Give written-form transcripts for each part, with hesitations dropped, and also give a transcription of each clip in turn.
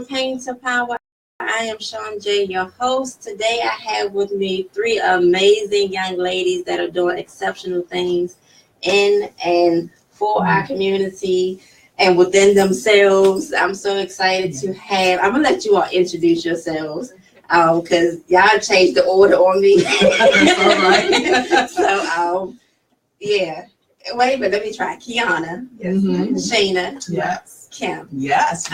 Pain to Power. I am Sean J, your host. Today I have with me three amazing young ladies that are doing exceptional things in and for our community and within themselves. I'm so excited to have. I'm gonna let you all introduce yourselves because y'all changed the order on me. All right. So yeah. Wait a minute, let me try. Kiana, Yes. Shayna, Yes. Kim. Yes.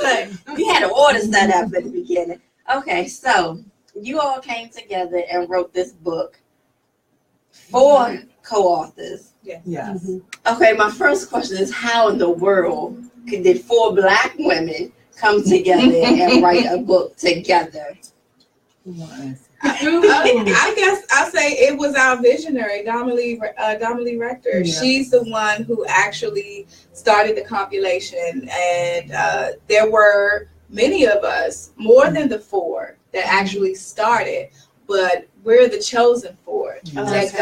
Look, we had an order set up at the beginning. Okay, so you all came together and wrote this book. Four co-authors. Yes. Okay, my first question is how in the world did four Black women come together and write a book together? I guess I'll say it was our visionary, Domily Rector. Yeah. She's the one who actually started the compilation, and there were many of us, more than the four, that actually started, but we're the chosen four. Yes.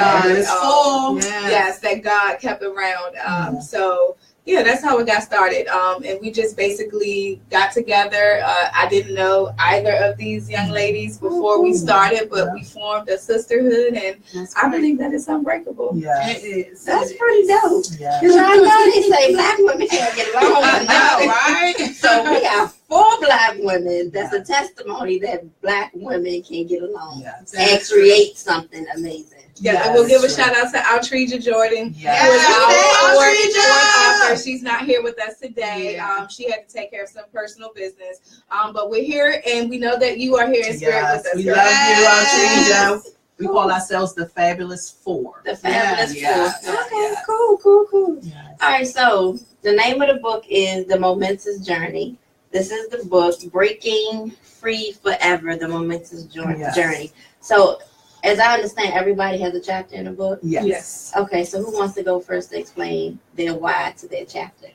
That God kept around. So yeah, that's how it got started. And we just basically got together. I didn't know either of these young ladies before we started, but we formed a sisterhood, and I believe that it's unbreakable. Yes. It is. That's pretty dope. Yes. Because I know they say Black women can't get along. I know, right? So we have four Black women. That's a testimony that Black women can get along and create something amazing. Yeah, and we'll give a shout out to Altrija Jordan, Yes. who is our Altrija! fourth author. She's not here with us today. She had to take care of some personal business. But we're here, and we know that you are here in spirit with us. We love you, Altrija. We call ourselves the Fabulous Four. The Fabulous Four. Yes. Okay, cool. Yes. All right, so the name of the book is The Momentous Journey. This is the book, Breaking Free Forever, The Momentous Journey. So, as I understand, everybody has a chapter in the book? Yes. Okay, so who wants to go first to explain their why to their chapter?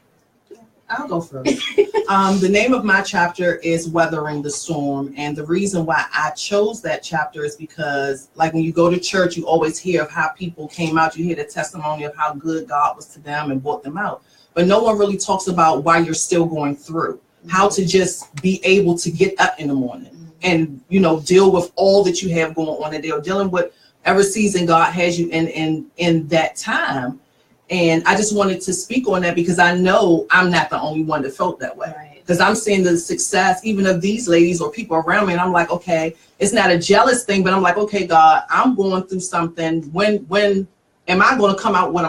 I'll go first. The name of my chapter is Weathering the Storm. And the reason why I chose that chapter is because, like, when you go to church, you always hear of how people came out. You hear the testimony of how good God was to them and brought them out. But no one really talks about why you're still going through, how to just be able to get up in the morning and, deal with all that you have going on and they're dealing with every season God has you in that time. And I just wanted to speak on that because I know I'm not the only one that felt that way. Because I'm seeing the success even of these ladies or people around me. And I'm like, okay, it's not a jealous thing, but I'm like, okay, God, I'm going through something. When am I going to come out what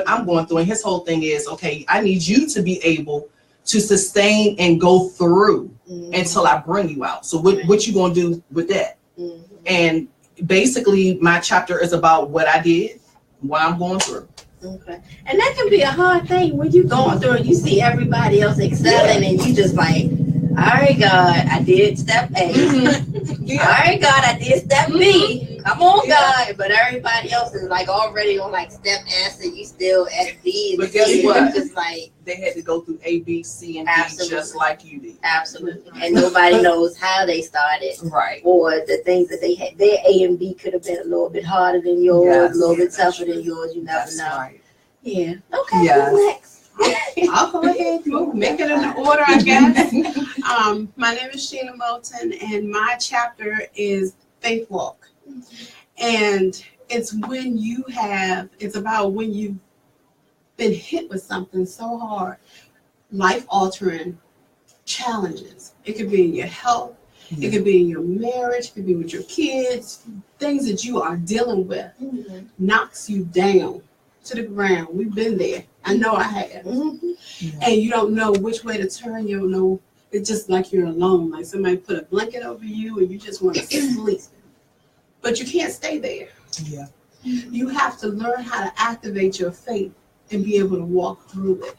I'm going through? And his whole thing is, okay, I need you to be able to sustain and go through until I bring you out. So what you going to do with that? And basically my chapter is about what I did, what I'm going through. Okay. And that can be a hard thing when you're going through and you see everybody else excelling and you just like, all right, God, I did step A. All right, God, I did step B. Come on, God. But everybody else is like already on like step S and you still at B. But guess what? Just like they had to go through A, B, C, and D just like you did. Absolutely. And nobody knows how they started. Right. Or the things that they had. Their A and B could have been a little bit harder than yours, a little bit tougher than yours. You never know. Right. Yeah. Okay. Yes. Who's next? I'll go ahead and make it in order, I guess. My name is Sheena Moulton, and my chapter is Faith Walk. And it's about when you've been hit with something so hard, life-altering challenges. It could be in your health, it could be in your marriage, it could be with your kids, things that you are dealing with knocks you down to the ground. We've been there. I know I have. And you don't know which way to turn. You don't know. It's just like you're alone. Like somebody put a blanket over you and you just want to sleep. But you can't stay there. Yeah. You have to learn how to activate your faith and be able to walk through it.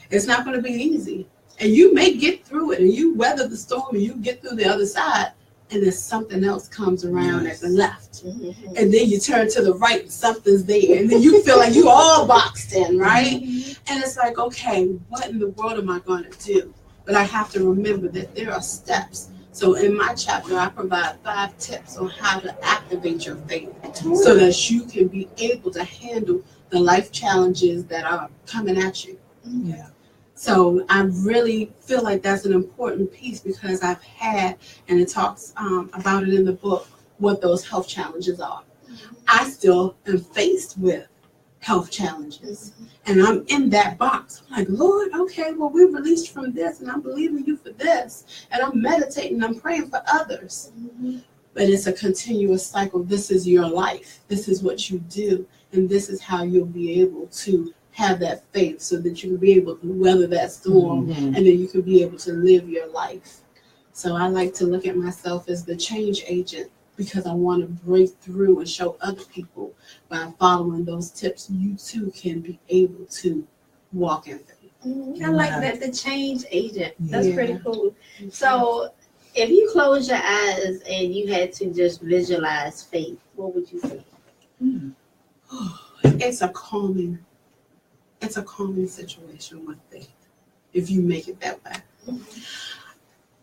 It's not going to be easy. And you may get through it and you weather the storm and you get through the other side. And then something else comes around at the left. And then you turn to the right and something's there. And then you feel like you all boxed in, right? And it's like, okay, what in the world am I going to do? But I have to remember that there are steps. So in my chapter, I provide 5 tips on how to activate your faith so that you can be able to handle the life challenges that are coming at you. Yeah. So I really feel like that's an important piece because I've had, and it talks about it in the book, what those health challenges are. I still am faced with health challenges. And I'm in that box. I'm like, Lord, okay, well, we're released from this, and I'm believing you for this. And I'm meditating, I'm praying for others. But it's a continuous cycle. This is your life. This is what you do. And this is how you'll be able to have that faith so that you can be able to weather that storm and then you can be able to live your life. So I like to look at myself as the change agent because I want to break through and show other people by following those tips, you too can be able to walk in faith. I like that, the change agent. That's Yeah. pretty cool. So if you close your eyes and you had to just visualize faith, what would you say? It's a calming situation with faith if you make it that way.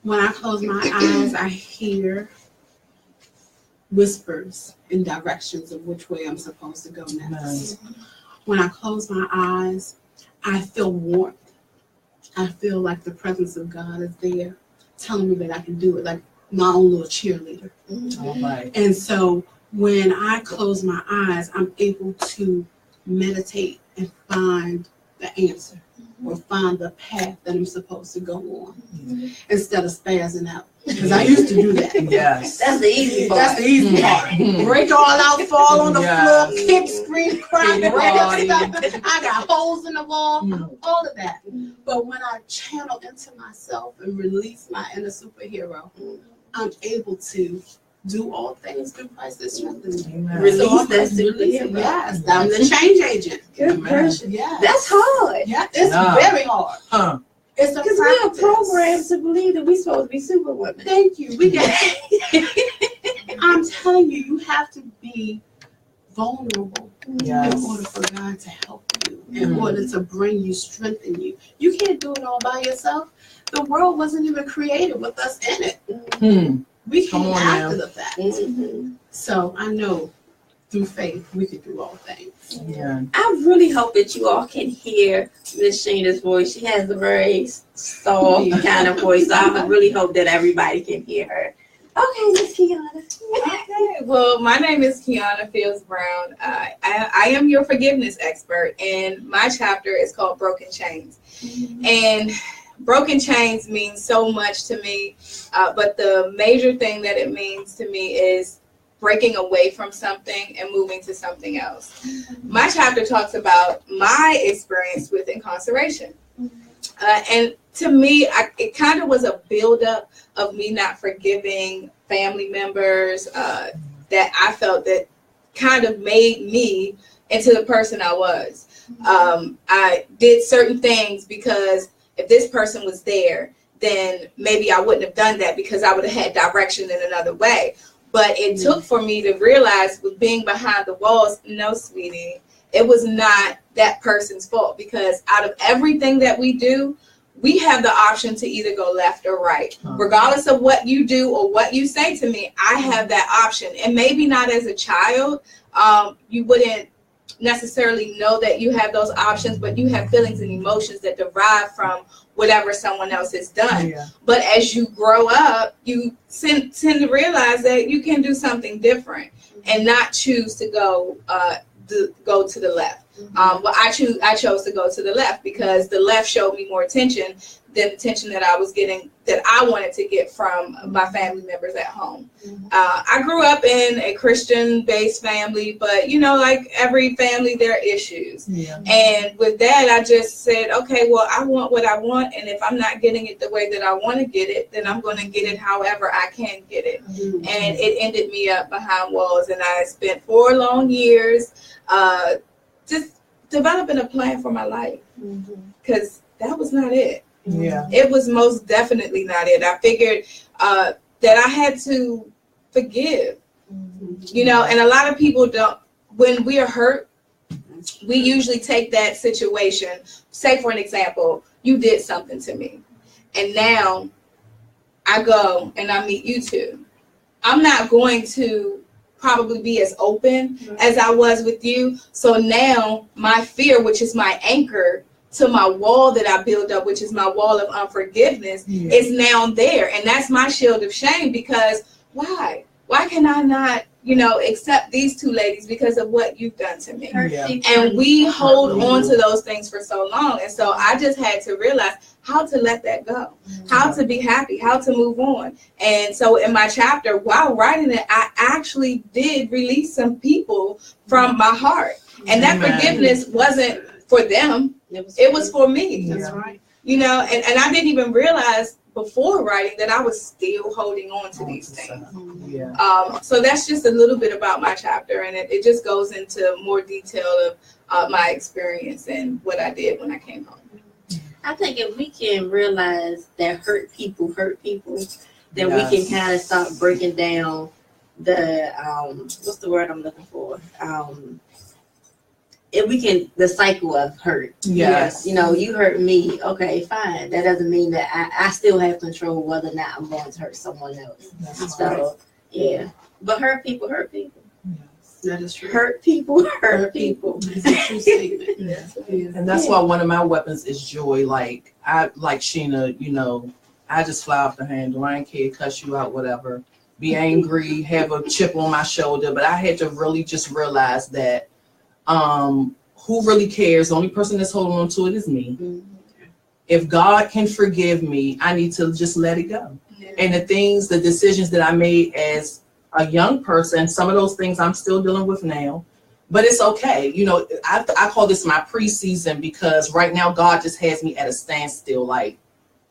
When I close my eyes, I hear whispers in directions of which way I'm supposed to go next. Nice. When I close my eyes, I feel warmth. I feel like the presence of God is there telling me that I can do it, like my own little cheerleader. All right. And so when I close my eyes, I'm able to meditate and find the answer or find the path that I'm supposed to go on instead of spazzing out. Because I used to do that. Yes. That's the easy part. That's the easy part. Break all out, fall on the Yes. floor, kick, scream, cry, break Party. up stuff. I got holes in the wall, Mm. all of that. But when I channel into myself and release my inner superhero, I'm able to do all things through Christ that strengthens me. Amen. Release So I'm that releasing- superhero. Yes, I'm the change agent. Good Amen. person. Yes. That's hard. Yeah, it's Nah. very hard. Huh. It's a Because we are practice. programmed to believe that we're supposed to be superwomen. Thank you. We get. I'm telling you, you have to be vulnerable Yes. in order for God to help you, in order to bring you, strengthen you. You can't do it all by yourself. The world wasn't even created with us in it. Hmm. We Come came on after now. the fact. Mhm. So I know through faith we can do all things. Yeah. I really hope that you all can hear Miss Sheena's voice. She has a very soft kind of voice. So I really hope that everybody can hear her. Okay, Miss Kiana. Okay, well, my name is Kiana Fields Brown. I am your forgiveness expert, and my chapter is called Broken Chains. And broken chains means so much to me, but the major thing that it means to me is breaking away from something and moving to something else. My chapter talks about my experience with incarceration. And to me, it kind of was a buildup of me not forgiving family members that I felt that kind of made me into the person I was. I did certain things because if this person was there, then maybe I wouldn't have done that because I would have had direction in another way. But it took for me to realize with being behind the walls, no, sweetie, it was not that person's fault, because out of everything that we do, we have the option to either go left or right. Regardless of what you do or what you say to me, I have that option. And maybe not as a child, you wouldn't necessarily know that you have those options, but you have feelings and emotions that derive from whatever someone else has done. Yeah. But as you grow up, you tend to realize that you can do something different and not choose to go to the left. Well, I chose to go to the left because the left showed me more attention than the attention that I was getting, that I wanted to get from my family members at home. I grew up in a Christian-based family, but like every family, there are issues. Yeah. And with that, I just said, okay, well, I want what I want, and if I'm not getting it the way that I want to get it, then I'm going to get it however I can get it. And it ended me up behind walls, and I spent 4 long years just developing a plan for my life, because that was not it. Yeah. It was most definitely not it. I figured that I had to forgive, and a lot of people don't. When we are hurt, we usually take that situation. Say, for an example, you did something to me, and now I go and I meet you two. I'm not going to probably be as open as I was with you. So now my fear, which is my anchor, to my wall that I built up, which is my wall of unforgiveness, is now there. And that's my shield of shame, because why can I not, accept these two ladies because of what you've done to me? And we hold on to those things for so long. And so I just had to realize how to let that go, how to be happy, how to move on. And so in my chapter, while writing it, I actually did release some people from my heart. And that forgiveness wasn't for them. It was for me. That's right. And I didn't even realize before writing that I was still holding on to these things. So that's just a little bit about my chapter, and it just goes into more detail of my experience and what I did when I came home. I think if we can realize that hurt people, then we can kind of start breaking down the what's the word I'm looking for? If we can, the cycle of hurt. Yes. You hurt me. Okay, fine. That doesn't mean that I still have control whether or not I'm going to hurt someone else. Yeah. But hurt people. That is true. Hurt people. It's a true statement. And that's why one of my weapons is joy. Like Sheena, I just fly off the handle. I ain't care, cuss you out, whatever. Be angry, have a chip on my shoulder. But I had to really just realize that who really cares? The only person that's holding on to it is me. If God can forgive me, I need to just let it go. And the decisions that I made as a young person, some of those things I'm still dealing with now, but it's okay. I call this my preseason, because right now God just has me at a standstill, like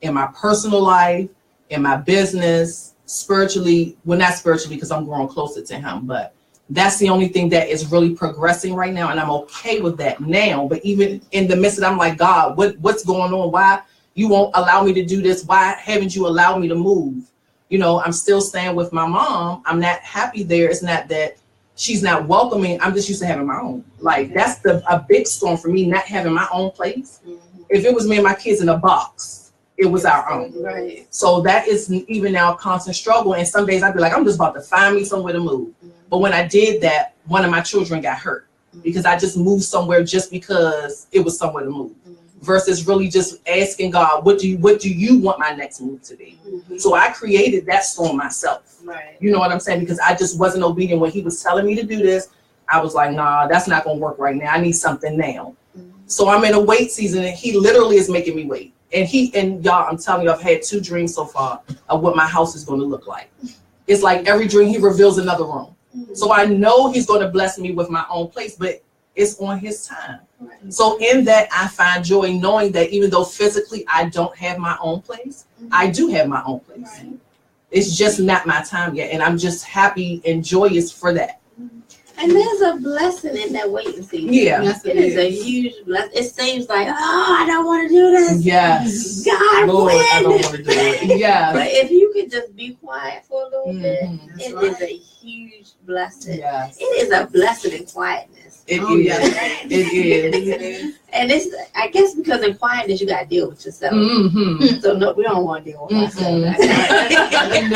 in my personal life, in my business, spiritually. Well, not spiritually, because I'm growing closer to him, but that's the only thing that is really progressing right now. And I'm okay with that now. But even in the midst of it, I'm like, God, what's going on? Why you won't allow me to do this? Why haven't you allowed me to move? I'm still staying with my mom. I'm not happy there. It's not that she's not welcoming. I'm just used to having my own. Like, that's a big storm for me, not having my own place. If it was me and my kids in a box, it was our own. Right. So that is even now a constant struggle. And some days I'd be like, I'm just about to find me somewhere to move. But when I did that, one of my children got hurt because I just moved somewhere just because it was somewhere to move, versus really just asking God, what do you want my next move to be? So I created that storm myself. Right. You know what I'm saying? Because I just wasn't obedient when he was telling me to do this. I was like, nah, that's not gonna work right now. I need something now. So I'm in a wait season, and he literally is making me wait. And y'all, I'm telling you, I've had 2 dreams so far of what my house is going to look like. It's like every dream he reveals another room. So I know he's going to bless me with my own place, but it's on his time. So in that, I find joy knowing that even though physically I don't have my own place, I do have my own place. It's just not my time yet. And I'm just happy and joyous for that. And there's a blessing in that waiting season. Yeah. Yes, It is a huge blessing. It seems like, I don't want to do this. Yes. God, Lord, I don't when? want to do it. Yes. But if you could just be quiet for a little bit, That's it right. is a huge blessing. Yes. It is a blessing in quietness. It Oh, is. yeah. It is. And it's, I guess, because in quietness, you got to deal with yourself. So, no, we don't want to deal with ourselves. Ain't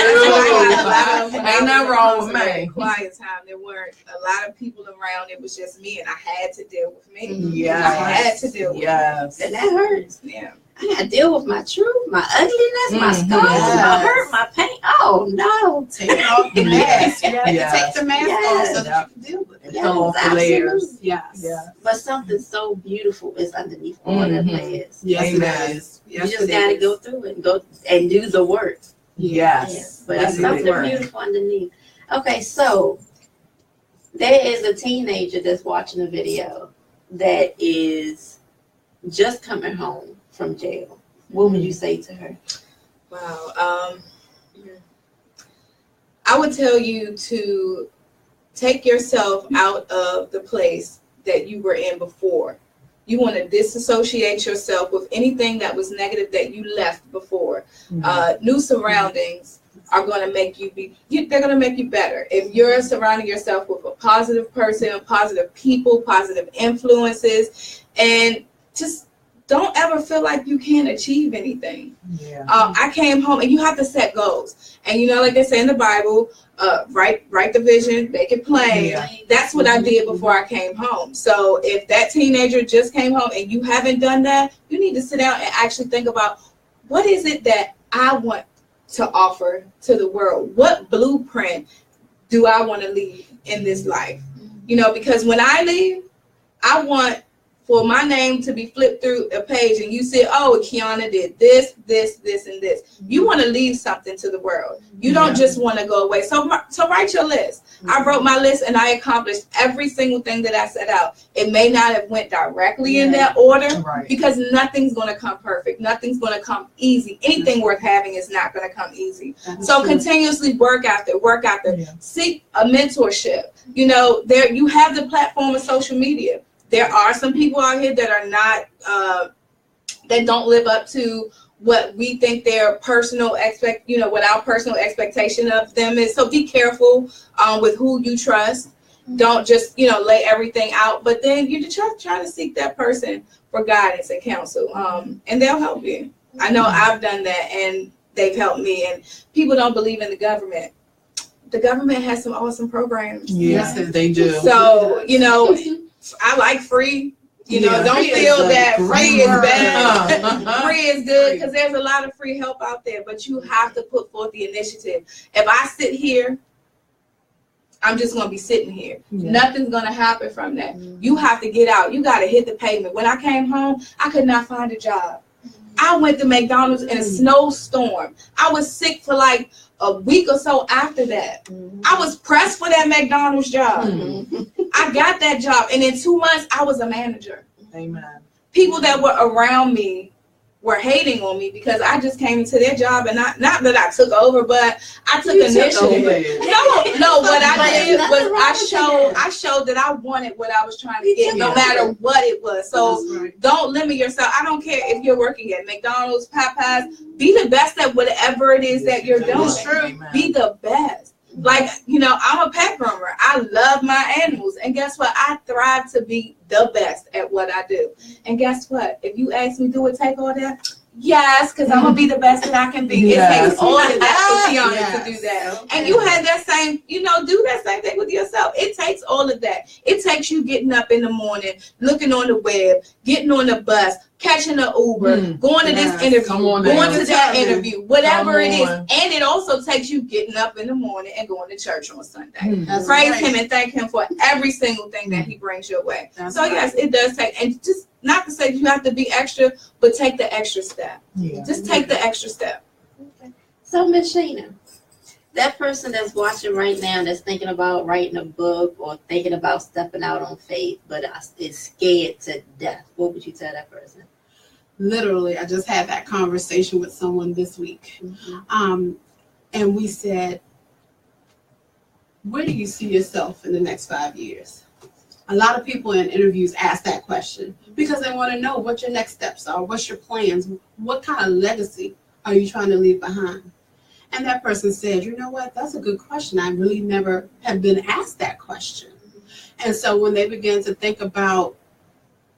nothing wrong with me. Quiet time. There weren't a lot of people around. It was just me, and I had to deal with me. Yes. I had to deal with Yes. And that hurts. Yeah. I got to deal with my truth, my ugliness, my scars, my Yes. hurt, my pain. Oh, no. Take off the mask. You have to Yes. take the mask off so that you can deal with it. Yes, Come off the layers. absolutely. Yes. Yeah. But something so beautiful is underneath all that layers. Yes, Amen. it is. You Yes, just it got to is. go through it and go and do the work. Yes. But That's it's a something good word. beautiful underneath. Okay, so there is a teenager that's watching a video that is just coming home from jail. What would you say to her? Wow. I would tell you to take yourself out of the place that you were in before. You want to disassociate yourself with anything that was negative that you left before. New surroundings are going to make they're going to make you better. If you're surrounding yourself with a positive person, positive people, positive influences, and just don't ever feel like you can't achieve anything. Yeah. I came home, and you have to set goals. And like they say in the Bible, write the vision, make it plain. Yeah. That's what I did before I came home. So if that teenager just came home and you haven't done that, you need to sit down and actually think about, what is it that I want to offer to the world? What blueprint do I want to leave in this life? Because when I leave, I want for my name to be flipped through a page and you say, oh, Kiana did this, this, this, and this. You want to leave something to the world. You don't just want to go away. So write your list. I wrote my list and I accomplished every single thing that I set out. It may not have went directly in that order, because nothing's going to come perfect. Nothing's going to come easy. Anything worth having is not going to come easy. So continuously work out there. Seek a mentorship. There you have the platform of social media. There are some people out here that are not, that don't live up to what we think their personal what our personal expectation of them is. So be careful with who you trust. Don't just, lay everything out, but then you just try to seek that person for guidance and counsel. And they'll help you. I know I've done that and they've helped me. And people don't believe in the government. The government has some awesome programs. Yes, they do. So, I like free. Don't feel that free is bad. Free is good, because there's a lot of free help out there, but you have to put forth the initiative. If I sit here, I'm just going to be sitting here. Nothing's going to happen from that. You have to get out. You got to hit the pavement. When I came home, I could not find a job. I went to McDonald's in a snowstorm. I was sick for like a week or so after that. I was pressed for that McDonald's job. I got that job, and in 2 months I was a manager. Amen. People that were around me were hating on me because I just came into their job, and not that I took over, but I took initiative. No, what I did was I showed that I wanted what I was trying to get, no matter what it was. So don't limit yourself. I don't care if you're working at McDonald's, Popeyes. Be the best at whatever it is that you're doing. Be the best. Like, I'm a pet groomer. I love my animals. And guess what? I thrive to be the best at what I do. And guess what? If you ask me, do it take all that? Yes, because I'm going to be the best that I can be. It takes all of that for Kiana to do that. And you had that same, do that same thing with yourself. It takes all of that. It takes you getting up in the morning, looking on the web, getting on the bus, catching an Uber, going to this interview, going to that interview, whatever it is. And it also takes you getting up in the morning and going to church on Sunday. Praise Him and thank Him for every single thing that He brings your way. Yes, it does take, and just not to say you have to be extra, but take the extra step. Just take the extra step. Okay. So, Ms. Sheena, that person that's watching right now that's thinking about writing a book or thinking about stepping out on faith, but is scared to death, what would you tell that person? Literally, I just had that conversation with someone this week. And we said, where do you see yourself in the next 5 years? A lot of people in interviews ask that question because they want to know what your next steps are, what's your plans, what kind of legacy are you trying to leave behind? And that person said, you know what, that's a good question. I really never have been asked that question. And so when they began to think about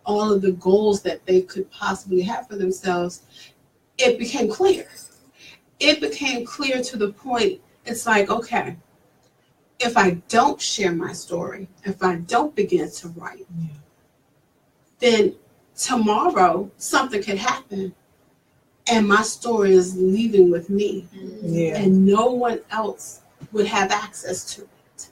all of the goals that they could possibly have for themselves, it became clear. It became clear to the point, it's like, okay, if I don't share my story, if I don't begin to write, then tomorrow something could happen and my story is leaving with me and no one else would have access to it.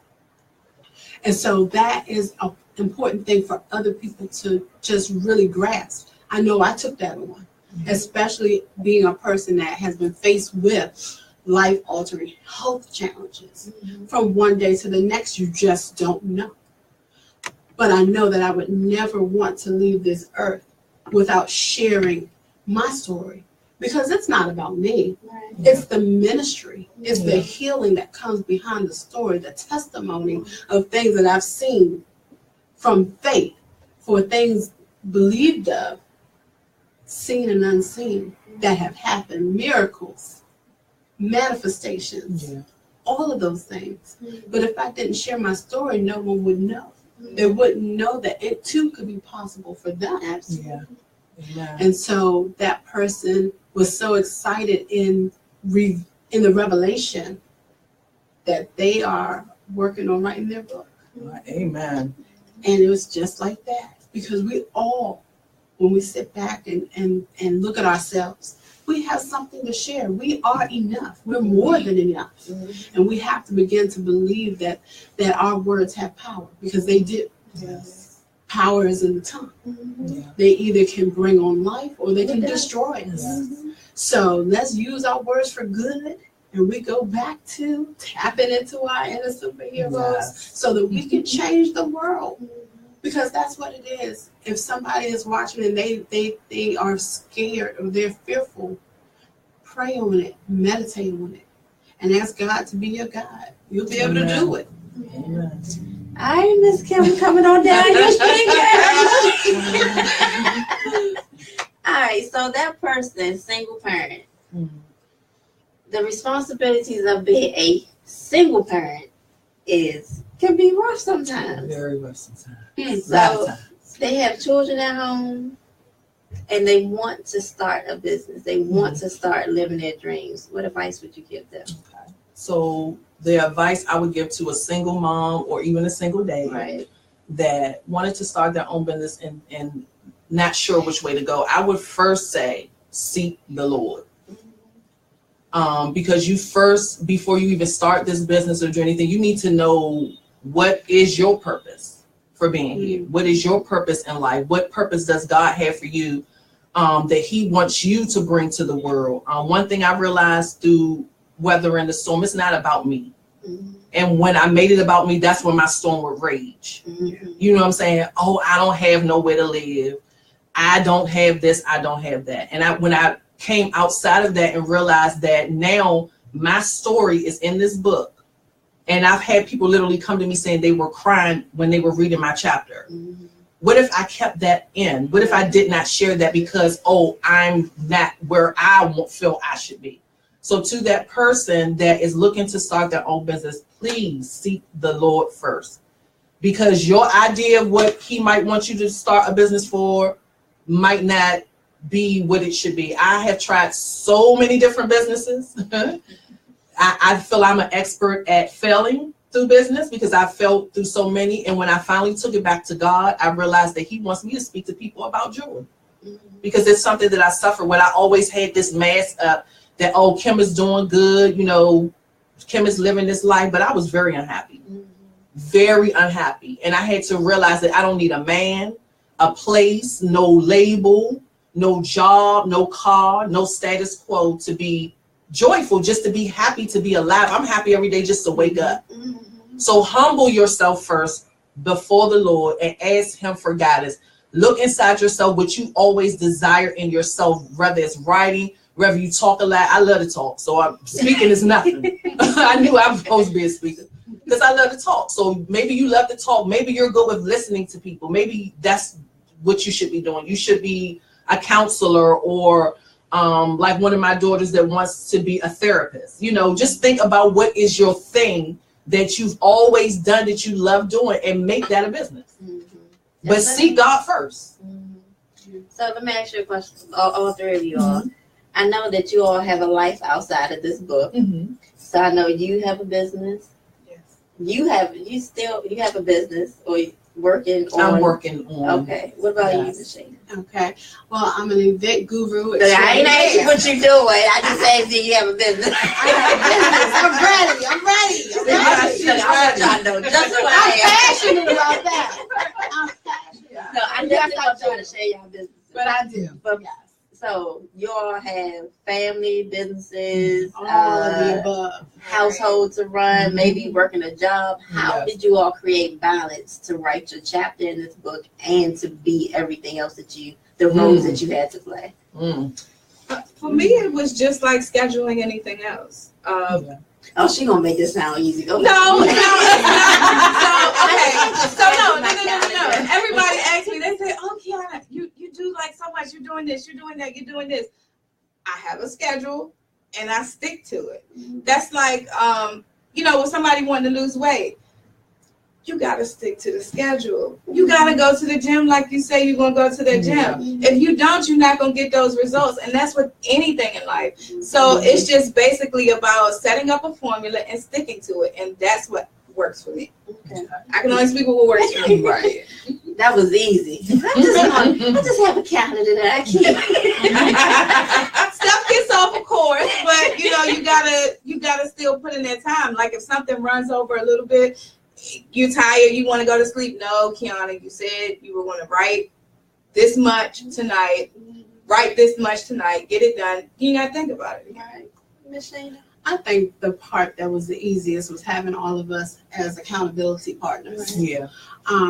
And so that is an important thing for other people to just really grasp. I know I took that on, especially being a person that has been faced with life-altering health challenges. From one day to the next, you just don't know. But I know that I would never want to leave this earth without sharing my story, because it's not about me. It's the ministry. It's the healing that comes behind the story, the testimony of things that I've seen from faith, for things believed of, seen and unseen, that have happened, miracles, manifestations, all of those things. But if I didn't share my story, no one would know. They wouldn't know that it too could be possible for them. Amen. And so that person was so excited in the revelation that they are working on writing their book. Amen. And it was just like that, because we all, when we sit back and look at ourselves, we have something to share. We are enough. We're more than enough. And we have to begin to believe that our words have power, because they do. Yes. Power is in the tongue. Yeah. They either can bring on life or they can destroy us. Yes. So let's use our words for good, and we go back to tapping into our inner superheroes Yes. so that we can change the world. Because that's what it is. If somebody is watching and they are scared or they're fearful, pray on it, meditate on it, and ask God to be your guide. You'll be able to do it. Amen. All right, Miss Kim, coming on down your street, girl. All right, so that person, single parent, the responsibilities of being a single parent can be rough sometimes. Very rough sometimes. So they have children at home and they want to start a business. They want to start living their dreams. What advice would you give them? Okay. So the advice I would give to a single mom or even a single dad Right. that wanted to start their own business and not sure which way to go, I would first say, seek the Lord. Because before you even start this business or do anything, you need to know what is your purpose for being here. What is your purpose in life? What purpose does God have for you that he wants you to bring to the world? One thing I realized through weathering the storm, it's not about me. And when I made it about me, that's when my storm would rage. You know what I'm saying? Oh, I don't have nowhere to live. I don't have this. I don't have that. And when I came outside of that and realized that now my story is in this book, and I've had people literally come to me saying they were crying when they were reading my chapter. What if I kept that in? What if I did not share that because, I'm not where I feel I should be? So to that person that is looking to start their own business, please seek the Lord first, because your idea of what he might want you to start a business for might not be what it should be. I have tried so many different businesses. I feel I'm an expert at failing through business because I failed through so many. And when I finally took it back to God, I realized that he wants me to speak to people about jewelry, because it's something that I suffer with. I always had this mask up that, Kim is doing good, Kim is living this life, but I was very unhappy, very unhappy. And I had to realize that I don't need a man, a place, no label, no job, no car, no status quo to be joyful, just to be happy to be alive. I'm happy every day just to wake up. So humble yourself first before the Lord and ask him for guidance. Look inside yourself, what you always desire in yourself, whether it's writing, whether you talk a lot. I love to talk, so speaking is nothing. I knew I was supposed to be a speaker because I love to talk. So maybe you love to talk. Maybe you're good with listening to people. Maybe that's what you should be doing. You should be a counselor, or like one of my daughters that wants to be a therapist. Just think about what is your thing that you've always done that you love doing and make that a business. But seek God first. So let me ask you a question, all three of you all. I know that you all have a life outside of this book. So I know you have a business. Yes. You have a business, or working on. I'm working on. Okay. What about you, Yes. Michelle? Okay. Well, I'm an event guru. I ain't asked you what you're doing. I just asked you have a business. I'm ready. I'm trying to know just what I'm I am. passionate about that. I'm passionate. No, I definitely want y'all to share your business. But I do. But Yes. so you all have family, businesses, All of the above. household to run, maybe working a job. How Yes. did you all create balance to write your chapter in this book and to be everything else the roles that you had to play? For me, it was just like scheduling anything else. Oh, she gonna make this sound easy. Go No, it's not. So okay. No. Everybody asks me, they say, "Oh, Kiana, you do like so much. You're doing this. You're doing that. You're doing this." I have a schedule, and I stick to it. That's like, when somebody wanted to lose weight, you got to stick to the schedule. You got to go to the gym like you say you're going to go to the gym. If you don't, you're not going to get those results. And that's with anything in life. So it's just basically about setting up a formula and sticking to it. And that's what works for me. Okay. I can only speak what works for me. Right. That was easy. I just have a calendar that I keep. Stuff gets off, of course, but you gotta still put in that time. Like if something runs over a little bit, you're tired, you want to go to sleep. No, Kiana, you said you were going to write this much tonight. Write this much tonight. Get it done. You gotta think about it. Right, Miss Shana. I think the part that was the easiest was having all of us as accountability partners. Yeah.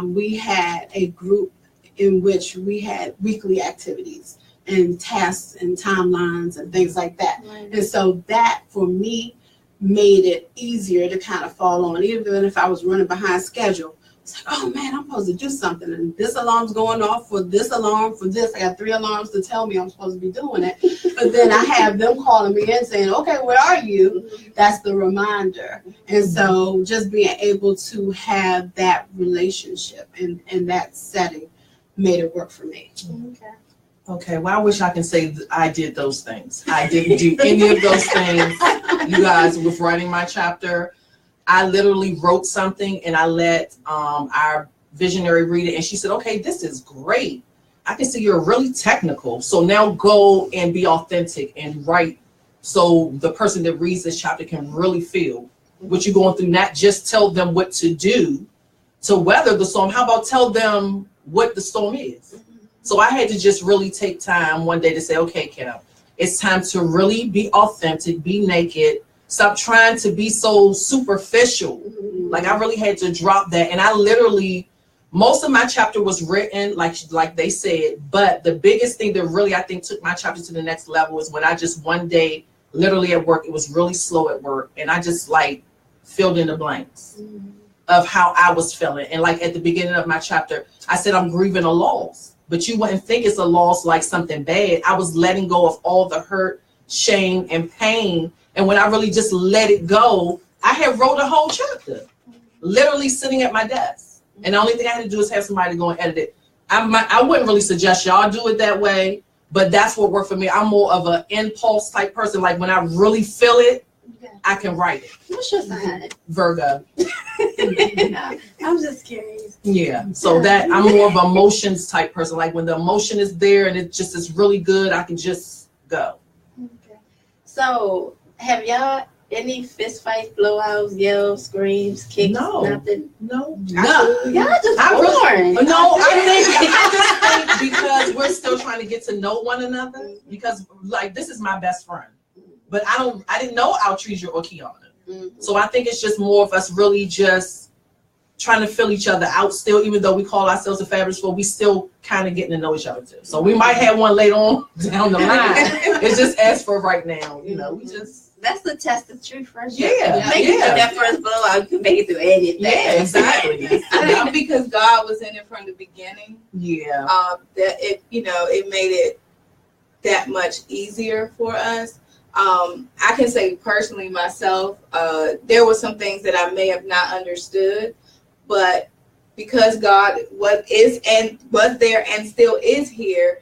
We had a group in which we had weekly activities and tasks and timelines and things like that. Right. And so that for me made it easier to kind of fall on, even if I was running behind schedule. It's like, oh man, I'm supposed to do something, and this alarm's going off for this alarm for this. I got 3 alarms to tell me I'm supposed to be doing it. But then I have them calling me in saying, okay, where are you? That's the reminder. And so just being able to have that relationship and that setting made it work for me. Okay. Okay, well, I wish I can say that I did those things. I didn't do any of those things. You guys, with writing my chapter, I literally wrote something and I let our visionary read it, and she said, okay, this is great. I can see you're really technical. So now go and be authentic and write so the person that reads this chapter can really feel what you're going through, not just tell them what to do to weather the storm. How about tell them what the storm is? So I had to just really take time one day to say, okay, Kim, it's time to really be authentic, be naked, stop trying to be so superficial. Like I really had to drop that. And I literally, most of my chapter was written like they said, but the biggest thing that really I think took my chapter to the next level was when I just one day, literally at work, it was really slow at work, and I just like filled in the blanks of how I was feeling. And like at the beginning of my chapter, I said I'm grieving a loss. But you wouldn't think it's a loss like something bad. I was letting go of all the hurt, shame, and pain. And when I really just let it go, I had wrote a whole chapter, literally sitting at my desk. And the only thing I had to do is have somebody go and edit it. I wouldn't really suggest y'all do it that way, but that's what worked for me. I'm more of an impulse type person. Like when I really feel it, I can write it. What's your sign? Virgo. I'm just curious. Yeah. So that I'm more of an emotions type person. Like when the emotion is there and it just is really good, I can just go. Okay. So have y'all any fist fights, blowouts, yells, screams, kicks? No. Nothing. No. Y'all just I boring. No, I think because we're still trying to get to know one another. Because like this is my best friend, but I didn't know Altresia or Kiana. So I think it's just more of us really just trying to fill each other out still, even though we call ourselves the Fabulous Four, we still kind of getting to know each other too. So we might have one later on down the line. It's just as for right now, we just. That's the test of true friendship. Yeah. Make it through that first blowout, you can make it through anything. Yeah, exactly. I think because God was in it from the beginning. Yeah. That it made it that much easier for us. I can say personally myself, there were some things that I may have not understood, but because God was there and still is here,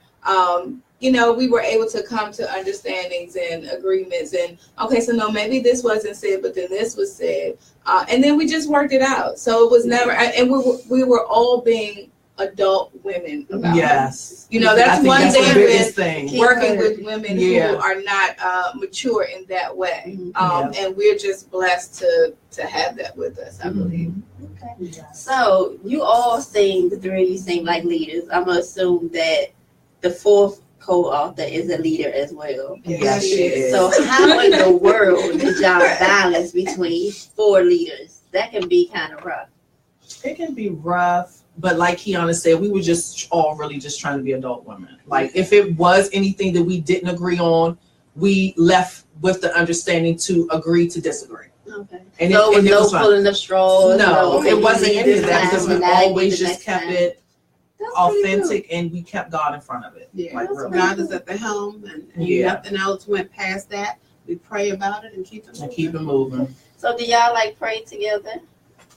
we were able to come to understandings and agreements. And okay, so no, maybe this wasn't said, but then this was said, and then we just worked it out. So it was never, and we were all being adult women about yes. That's one that's thing the biggest with thing. working with women who are not mature in that way. And we're just blessed to have that with us, I believe. Okay. Yes. So you all the three of you seem like leaders. I'm gonna assume that the fourth co-author is a leader as well. Yes, she is. So how in the world did y'all balance between 4 leaders? That can be kind of rough. It can be rough, but like Kiana said, we were just all really just trying to be adult women. Like if it was anything that we didn't agree on, we left with the understanding to agree to disagree. Okay. And so it no was pulling of straws. No, okay, it wasn't any of that because we always just kept it That's authentic and we kept God in front of it. Yeah, Like, so really. God is at the helm, and nothing else went past that. We pray about it and keep it moving. And keep it moving. So do y'all like pray together?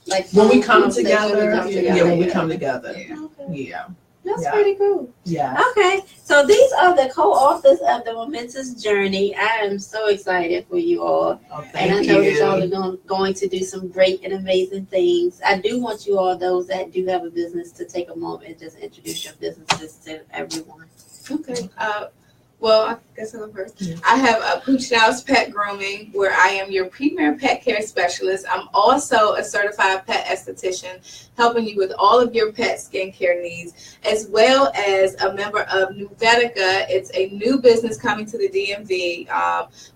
Like When we come conversations together, when we come yeah, when we yeah. come together, Okay. yeah, That's Yeah. pretty cool. yeah. Okay, so these are the co-authors of the Momentous Journey. I am so excited for you all. Oh, And I thank know that y'all you. are going to do some great and amazing things. I do want you all, those that do have a business, to take a moment and just introduce your businesses to everyone. Okay. Well, I guess I'll go first. Yeah. I have Pooch Dow's Pet Grooming, where I am your premier pet care specialist. I'm also a certified pet esthetician, helping you with all of your pet skincare needs, as well as a member of Nuvetica. It's a new business coming to the DMV.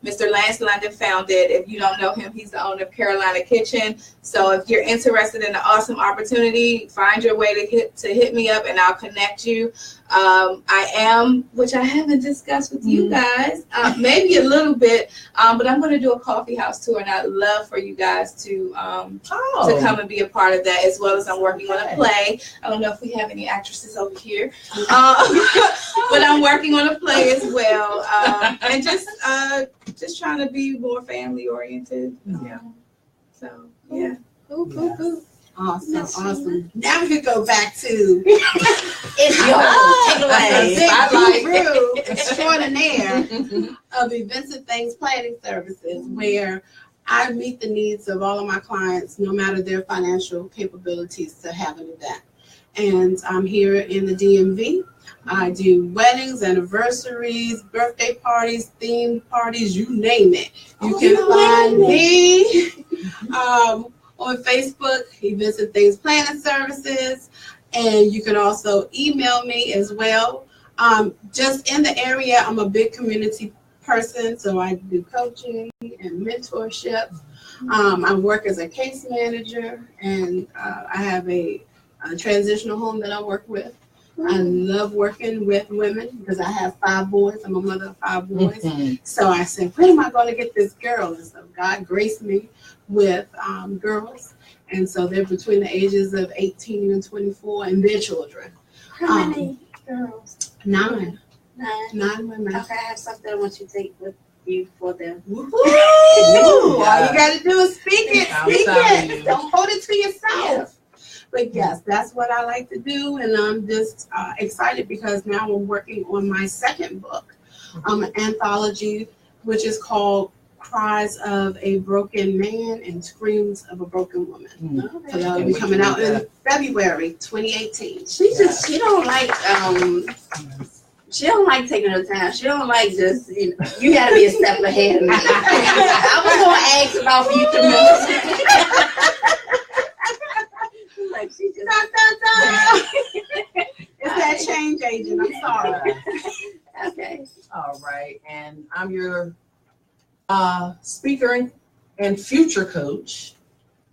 Mr. Lance London founded. If you don't know him, he's the owner of Carolina Kitchen. So if you're interested in an awesome opportunity, find your way to hit me up, and I'll connect you. I am, which I haven't discussed with you guys, maybe a little bit, but I'm going to do a coffee house tour, and I'd love for you guys to come and be a part of that, as well as I'm working on a play. I don't know if we have any actresses over here, but I'm working on a play as well, and just trying to be more family oriented. Yeah. So yeah. Cool. Awesome. Now we can go back to It's yours. Take it away. Big extraordinaire of Events and Things Planning Services, where I meet the needs of all of my clients, no matter their financial capabilities, to have an event. And I'm here in the DMV. I do weddings, anniversaries, birthday parties, themed parties, you name it. You can find me on Facebook, Events and Things Planning Services, and you can also email me as well. Just in the area, I'm a big community person, so I do coaching and mentorship. I work as a case manager, and I have a transitional home that I work with. I love working with women because I have 5 boys. I'm a mother of 5 boys. So I said, where am I going to get this girl? And so God graced me with girls. And so they're between the ages of 18 and 24 and their children. How many girls? 9. 9. 9 women. Okay, I have something I want you to take with you for them. Woo! All Yeah. you got to do is speak it. I'm Speak telling it. you. Don't hold it to yourself. But yes, that's what I like to do. And I'm just excited because now I'm working on my second book, an anthology, which is called Cries of a Broken Man and Screams of a Broken Woman. So that'll be coming out in February 2018. She don't like taking her time. She don't like just, you gotta be a step ahead of me. I was gonna ask about future members. Like she just It's that change agent. I'm sorry. okay. All right, and I'm your speaker and future coach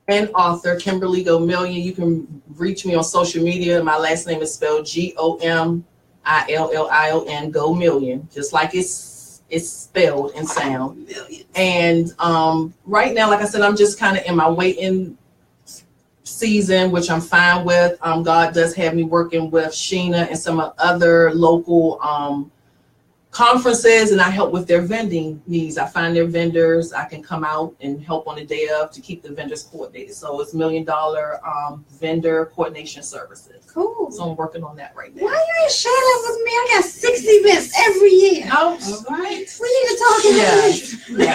and author, Kimberly Go Million. You can reach me on social media. My last name is spelled GOMILLION, Go Million, just like it's spelled and sound. Millions. And right now, like I said, I'm just kind of in my waiting season, which I'm fine with. God does have me working with Sheena and some other local conferences, and I help with their vending needs. I find their vendors. I can come out and help on the day of to keep the vendors coordinated. So it's $1 million vendor coordination services. Cool. So I'm working on that right now. Why you ain't share that with me? I got 6 events every year. Oh, All right. We need to talk about yeah.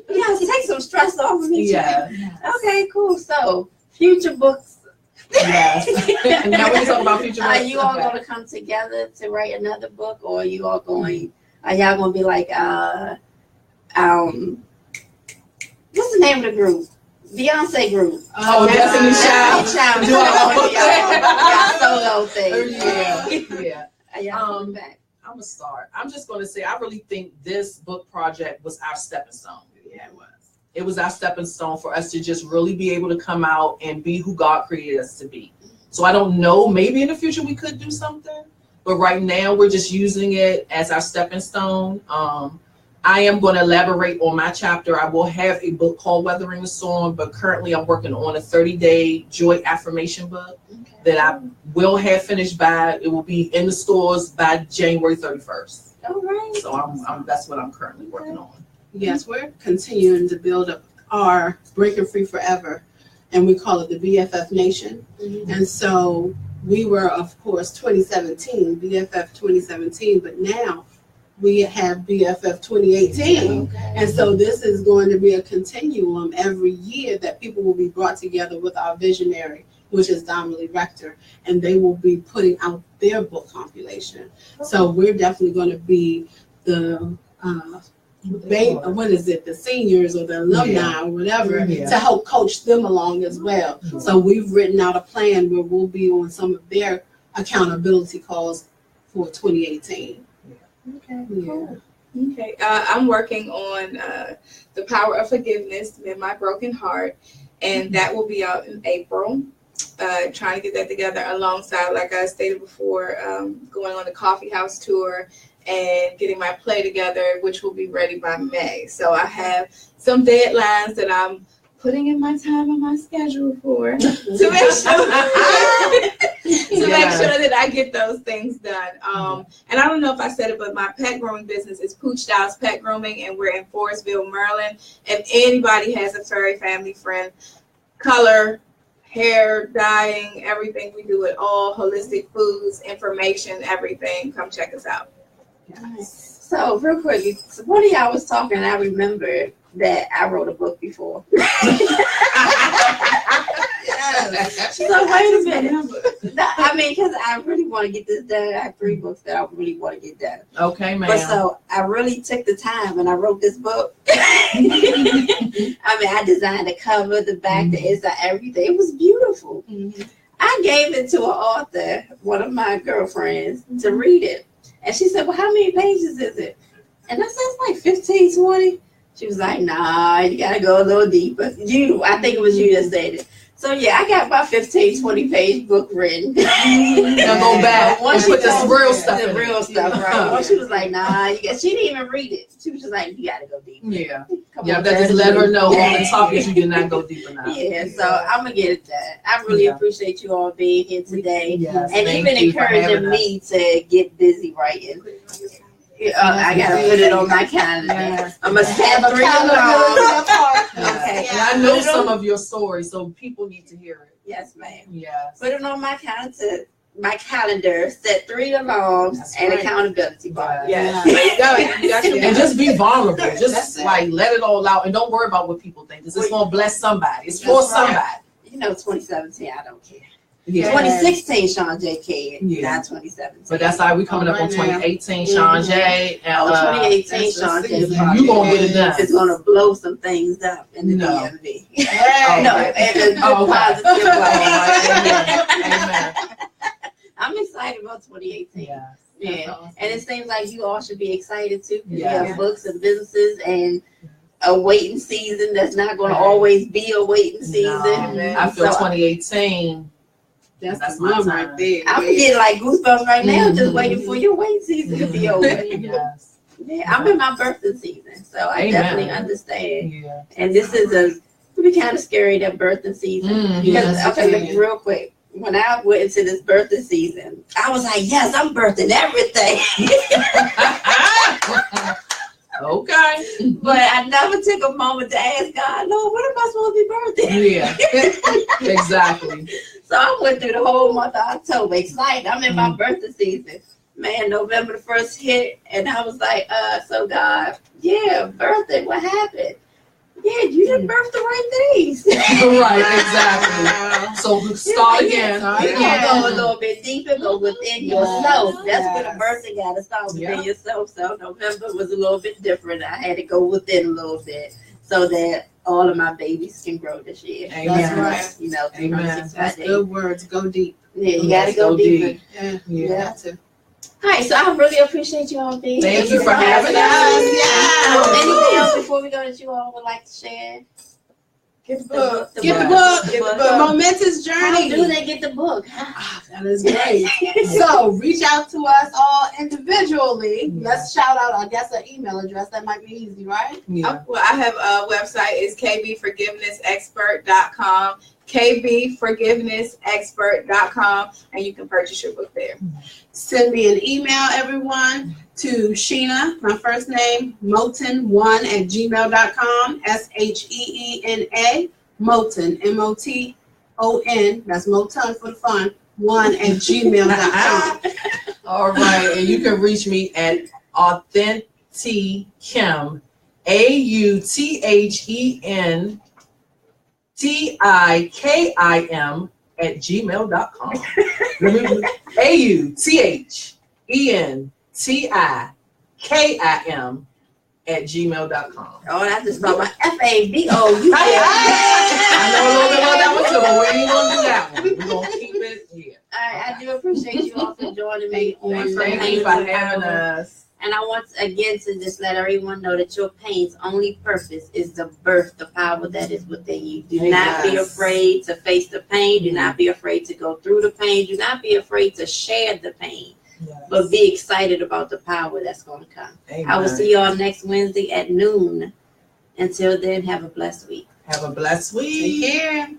Yeah, take some stress off of me. Yeah. Okay, cool. So, future books. Yes. And now we can talk about future Are books. you all Okay. going to come together to write another book, or are you all going? Are y'all going to be like what's the name of the group? Beyonce group. Oh, Destiny's Child. Do Do y'all solo thing? Yeah. Are y'all coming back? I'm gonna start. I'm just gonna say I really think this book project was our stepping stone. Yeah, it was. It was our stepping stone for us to just really be able to come out and be who God created us to be. So I don't know, maybe in the future we could do something, but right now we're just using it as our stepping stone. I am going to elaborate on my chapter. I will have a book called Weathering the Storm, but currently I'm working on a 30-day joy affirmation book that I will have finished by, it will be in the stores by January 31st. All right. So that's what I'm currently working on. Yes, we're continuing to build up our Breaking Free Forever and we call it the BFF Nation. And so we were, of course, 2017, BFF 2017, but now we have BFF 2018. And so this is going to be a continuum every year that people will be brought together with our visionary, which is Dominique Rector, and they will be putting out their book compilation. So we're definitely going to be the what is it, the seniors or the alumni or whatever, to help coach them along as well. So we've written out a plan where we'll be on some of their accountability calls for 2018. Okay, cool. Okay, I'm working on The Power of Forgiveness, Mend My Broken Heart, and that will be out in April. Trying to get that together alongside, like I stated before, going on the coffee house tour and getting my play together, which will be ready by May. So I have some deadlines that I'm putting in my time on my schedule for to make sure that I get those things done. And I don't know if I said it, but my pet grooming business is Pooch Styles Pet Grooming, and we're in Forestville, Maryland. If anybody has a furry family friend, color, hair, dyeing, everything, we do it all. Holistic foods, information, everything. Come check us out. Nice. So real quick, one of y'all was talking, and I remember that I wrote a book before. So wait a minute. No, I mean, because I really want to get this done. I have 3 books that I really want to get done. Okay, ma'am. But so I really took the time and I wrote this book. I mean, I designed the cover, the back, the inside, everything. It was beautiful. I gave it to an author, one of my girlfriends, to read it. And she said, well, how many pages is it? And I said, it's like 15, 20. She was like, nah, you got to go a little deeper. I think it was you that said it. So yeah, I got my 15, 20 page book written. Now go back and put the real stuff in real stuff, right? Well, she was like, nah, she didn't even read it. She was just like, you gotta go deeper. Yeah. That just let her know on the topic you did not go deep enough. Yeah, so I'm gonna get it done. I really appreciate you all being here today. Yes, and even encouraging me to get busy writing. I gotta put it on my calendar. Yes. I must have 3 accountability. Okay. And I know some of your stories, so people need to hear it. Yes, ma'am. Yes. Put it on my calendar. Set 3 alarms and accountability bar. Yes. There you go. You got your And just be vulnerable. Just That's it. like let it all out, and don't worry about what people think. This is gonna bless somebody. It's for That's right. somebody. You know, 2017, I don't care. Yeah. 2016, Sean J. cared, Yeah. not 2017. But that's how we coming up on 2018, Sean J. And, 2018, Sean J. you gonna get it done. It's gonna blow some things up in the No. DMV. Oh, No, okay. and a good Oh, okay. positive way. Amen. I'm excited about 2018. Yeah. Yeah, and it seems like you all should be excited too, because Yeah. you have books and businesses and a waiting season that's not going to always be a waiting season. No, I feel So 2018. That's That's the my one time. right there. I'm getting like goosebumps right now, just Mhm. waiting for your waiting season to be over. Yes. Yeah, I'm in my birthing season, so I Amen. definitely understand. Yeah. And this is it be kind of scary, that birthing season. Mhm. Because Yes, okay, it look, is. real quick. When I went into this birthing season, I was like, yes, I'm birthing everything. Okay. But I never took a moment to ask God, Lord, what am I supposed to be birthing? Yeah. Exactly. So I went through the whole month of October, excited. I'm in my birthday season. Man, November the 1st hit, and I was like, so God, yeah, birthday, what happened? Yeah, you didn't birth the right things. Right, exactly. So we start again. You're going to go a little bit deeper, go within yourself. That's where the Yes. birthing got to start, within Yeah. yourself. So November was a little bit different. I had to go within a little bit so that all of my babies can grow this year. Amen. That's right. You know, Amen. 365 That's days. good words. Go deep. Yeah, you Yes, got to go go deeper. deep. Yeah. Yeah. Got to. All right, so I really appreciate you all being here. Thank you for having us. Yes. Anything else before we go that you all would like to share? Get the book. Get the book. Get the The book. momentous How do journey. they get the book? Ah, that is great. So reach out to us all individually. Let's shout out, I guess, an email address. That might be easy, right? Yeah. Well, I have a website. It's kbforgivenessexpert.com. kbforgivenessexpert.com, and you can purchase your book there. Send me an email, everyone, to Sheena, my first name, Moten1 @gmail.com, SHEENA Moton, MOTON, that's Moton for the fun, 1@gmail.com. All right, and you can reach me at AuthenTikim, AuthenTikim @gmail.com. AuthenTikim @gmail.com. Oh, I just thought about FABO. You I know a little bit about that one too, but we ain't gonna do that one. We're gonna keep it here. I do appreciate you all for joining me on Thank the you Pains for and having Power. us. And I want again to just let everyone know that your pain's only purpose is to birth the power that is within you. Do not be Yes. afraid to face the pain. Do not be afraid to go through the pain. Do not be afraid to share the pain. Yes. But be excited about the power that's going to come. Amen. I will see y'all next Wednesday at noon. Until then, have a blessed week. Have a blessed week. Take care.